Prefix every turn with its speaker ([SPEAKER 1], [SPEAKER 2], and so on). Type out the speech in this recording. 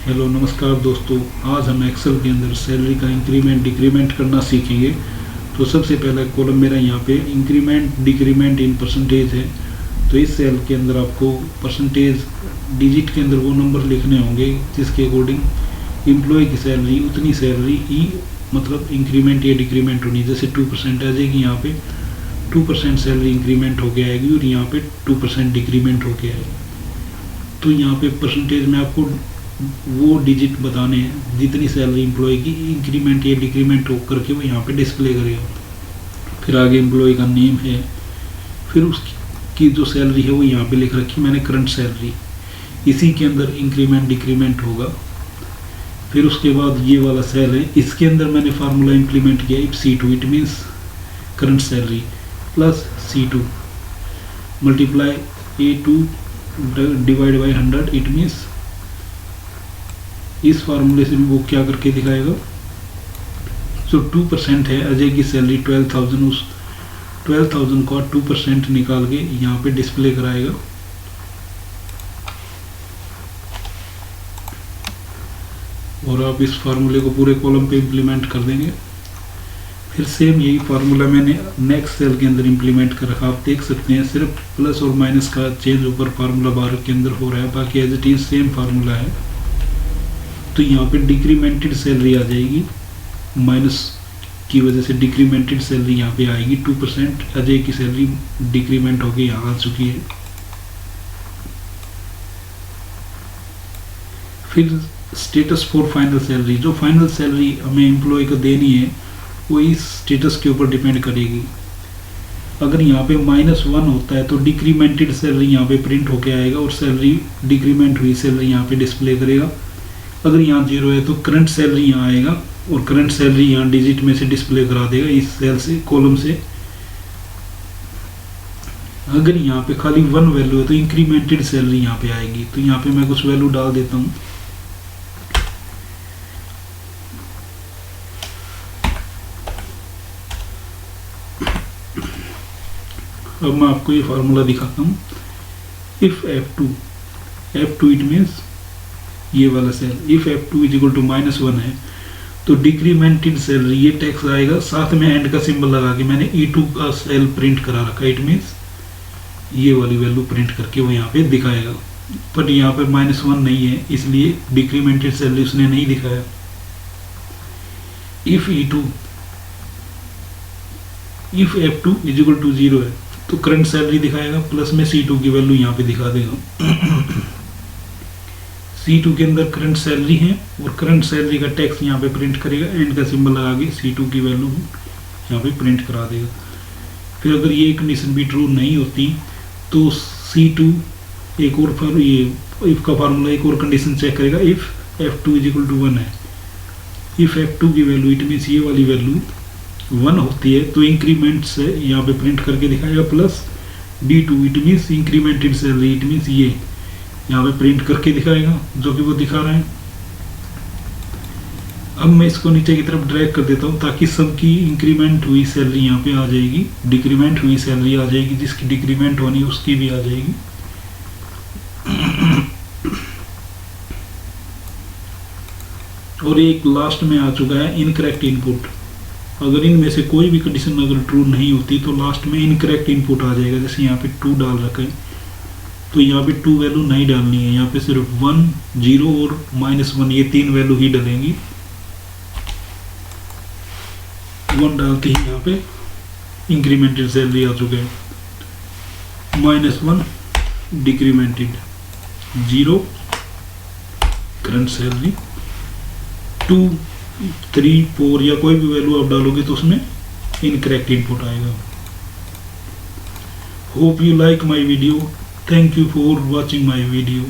[SPEAKER 1] Hello नमस्कार दोस्तों, आज हम एक्सेल के अंदर सैलरी का इंक्रीमेंट डिक्रीमेंट करना सीखेंगे। तो सबसे पहला कॉलम मेरा यहाँ पे इंक्रीमेंट डिक्रीमेंट इन परसेंटेज है। तो इस सेल के अंदर आपको परसेंटेज डिजिट के अंदर वो नंबर लिखने होंगे जिसके अकॉर्डिंग एम्प्लॉय की सैलरी उतनी सैलरी ही मतलब इंक्रीमेंट या डिक्रीमेंट होनी। जैसे 2% आ जाएगी, यहाँ पे 2% सैलरी इंक्रीमेंट होके आएगी और यहाँ पे 2% डिक्रीमेंट होके आएगी। तो यहाँ पे परसेंटेज में आपको वो डिजिट बताने हैं जितनी सैलरी एम्प्लॉय की इंक्रीमेंट या डिक्रीमेंट हो करके वो यहाँ पे डिस्प्ले करेगा। फिर आगे एम्प्लॉय का नेम है, फिर उसकी जो सैलरी है वो यहाँ पे लिख रखी मैंने करंट सैलरी, इसी के अंदर इंक्रीमेंट डिक्रीमेंट होगा। फिर उसके बाद ये वाला सेल है, इसके अंदर मैंने फार्मूला इम्प्लीमेंट किया if C2 it means current salary plus C2 multiply A2 divide by 100 it means इस फार्मूले से भी वो क्या करके दिखाएगा। जो 2% है अजय की सैलरी 12,000, उस 12,000 का 2% निकाल के यहाँ पे डिस्प्ले कराएगा। और आप इस फार्मूले को पूरे कॉलम पे इम्प्लीमेंट कर देंगे। फिर सेम यही फार्मूला मैंने नेक्स्ट सेल के अंदर इम्प्लीमेंट कर रखा। आप देख सकते हैं सिर्फ प्लस और माइनस का चेंज ऊपर फार्मूला बार के अंदर हो रहा है, बाकी as it is same formula है। तो यहाँ पे डिक्रीमेंटेड सैलरी आ जाएगी, माइनस की वजह से डिक्रीमेंटेड सैलरी यहाँ पे आएगी 2%। अजय की सैलरी डिक्रीमेंट होके यहाँ आ चुकी है। फिर स्टेटस फॉर फाइनल सैलरी, जो फाइनल सैलरी हमें एम्प्लॉय को देनी है वो इस स्टेटस के ऊपर डिपेंड करेगी। अगर यहाँ पे -1 होता है तो डिक्रीमेंटेड सैलरी यहाँ पे प्रिंट होके आएगा और सैलरी डिक्रीमेंट हुई सैलरी यहाँ पे डिस्प्ले करेगा। अगर यहाँ 0 है तो करंट सैलरी यहाँ आएगा और करंट सैलरी यहाँ डिजिट में से डिस्प्ले करा देगा इस सेल से, कॉलम से। अगर यहाँ पे खाली 1 वैल्यू है तो इंक्रीमेंटेड सैलरी यहाँ पे आएगी। तो यहाँ पे मैं कुछ वैल्यू डाल देता हूँ। अब मैं आपको ये फार्मूला दिखाता हूँ। इफ F2 इट मीन्स ये वाला cell, if F2 is equal to -1 है तो डिक्रीमेंटेड सैलरी ये टैक्स आएगा। साथ में एंड का सिंबल लगा के मैंने E2 का सेल प्रिंट करा रखा। इट मीन्स ये वाली वैल्यू प्रिंट करके वो यहाँ पे दिखाएगा। पर यहाँ पे -1 नहीं है इसलिए डिक्रीमेंटेड सैलरी उसने नहीं दिखाया। If F2 is equal to 0 है तो करंट सैलरी दिखाएगा, प्लस में C2 की वैल्यू यहाँ पे दिखा देगा। C2 के अंदर करंट सैलरी है और करंट सैलरी का टैक्स यहाँ पे प्रिंट करेगा। एंड का सिंबल लगा के C2 की वैल्यू यहाँ पे प्रिंट करा देगा। फिर अगर ये कंडीशन भी ट्रू नहीं होती तो C2 एक और ये इफ का फार्मूला एक और कंडीशन चेक करेगा। If F2 is equal to 1 है, इफ F2 की वैल्यू इट मीन्स ये वाली वैल्यू 1 होती है तो इंक्रीमेंट से यहाँ पे प्रिंट करके दिखाएगा। Plus D2 it means incremented salary it means ये यहाँ पे प्रिंट करके दिखाएगा, जो कि वो दिखा रहा है। अब मैं इसको नीचे की तरफ ड्रैग कर देता हूँ ताकि सबकी इंक्रीमेंट हुई सैलरी यहाँ पे आ जाएगी, डिक्रीमेंट हुई सैलरी आ जाएगी, जिसकी डिक्रीमेंट होनी उसकी भी आ जाएगी। और एक लास्ट में आ चुका है इनकरेक्ट इनपुट। अगर इनमें से कोई भी कंडीशन अगर ट्रू नहीं होती तो लास्ट में इनकरेक्ट इनपुट आ जाएगा। जैसे यहाँ पे 2 डाल रखा है तो यहाँ पे 2 वैल्यू नहीं डालनी है, यहाँ पे सिर्फ 1, 0 और -1 ये 3 वैल्यू ही डलेंगी। 1 डालते ही यहाँ पे इंक्रीमेंटेड सैलरी आ चुका है, -1 डिक्रीमेंटेड, 0 करंट सैलरी, 2, 3, 4 या कोई भी वैल्यू आप डालोगे तो उसमें इनकरेक्ट इनपुट आएगा। Hope you like my video. Thank you for watching my video.